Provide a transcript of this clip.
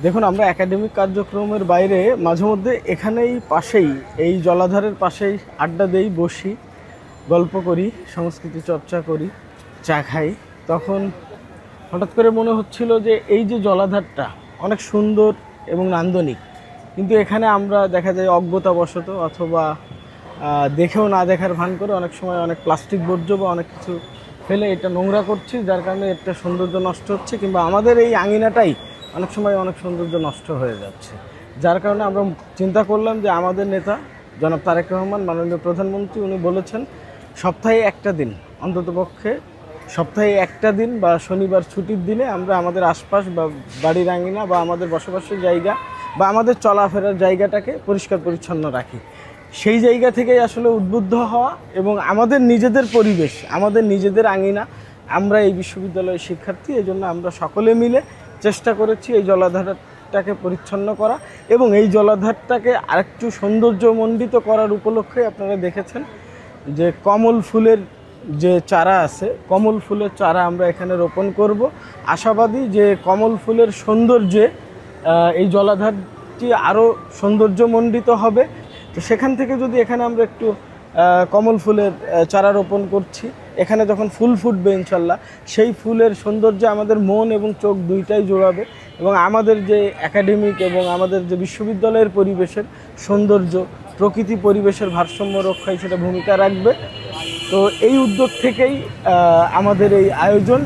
দেখুন, আমরা একাডেমিক কার্যক্রমের বাইরে মাঝে মধ্যে এখানেই পাশেই এই জলাধারের পাশেই আড্ডা দেই, বসি, গল্প করি, সংস্কৃতি চর্চা করি, চা খাই। তখন হঠাৎ করে মনে হচ্ছিল যে এই যে জলাধারটা অনেক সুন্দর এবং নান্দনিক, কিন্তু এখানে আমরা দেখা যায় অজ্ঞতাবশত অথবা দেখেও না দেখার ভান করে অনেক সময় অনেক প্লাস্টিক বর্জ্য বা অনেক কিছু ফেলে এটা নোংরা করছি, যার কারণে একটা সৌন্দর্য নষ্ট হচ্ছে, কিংবা আমাদের এই আঙিনাটাই অনেক সময় অনেক সৌন্দর্য নষ্ট হয়ে যাচ্ছে। যার কারণে আমরা চিন্তা করলাম যে আমাদের নেতা জনাব তারেক রহমান, মাননীয় প্রধানমন্ত্রী, উনি বলেছেন সপ্তাহে একটা দিন, অন্ততপক্ষে সপ্তাহে একটা দিন বা শনিবার ছুটির দিনে আমরা আমাদের আশপাশ বা বাড়ির আঙিনা বা আমাদের বসবাসের জায়গা বা আমাদের চলাফেরার জায়গাটাকে পরিষ্কার পরিচ্ছন্ন রাখি। সেই জায়গা থেকেই আসলে উদ্বুদ্ধ হওয়া এবং আমাদের নিজেদের পরিবেশ, আমাদের নিজেদের আঙিনা, আমরা এই বিশ্ববিদ্যালয়ের শিক্ষার্থী, এই জন্য আমরা সকলে মিলে চেষ্টা করেছি এই জলাধারটাকে পরিচ্ছন্ন করা এবং এই জলাধারটাকে আরেকটু সৌন্দর্যমণ্ডিত করার উপলক্ষে আপনারা দেখেছেন যে কমল ফুলের যে চারা আছে, কমল ফুলের চারা আমরা এখানে রোপণ করব। আশাবাদী যে কমল ফুলের সৌন্দর্যে এই জলাধারটি আরও সৌন্দর্যমণ্ডিত হবে। তো সেখান থেকে যদি এখানে আমরা একটু কমল ফুলের চারা রোপণ করছি, এখানে যখন ফুল ফুটবে ইনশাল্লাহ, সেই ফুলের সৌন্দর্যে আমাদের মন এবং চোখ দুইটাই জোড়াবে এবং আমাদের যে একাডেমিক এবং আমাদের যে বিশ্ববিদ্যালয়ের পরিবেশের সৌন্দর্য, প্রকৃতি পরিবেশের ভারসাম্য রক্ষায় সেটা ভূমিকা রাখবে। তো এই উদ্যোগ থেকেই আমাদের এই আয়োজন।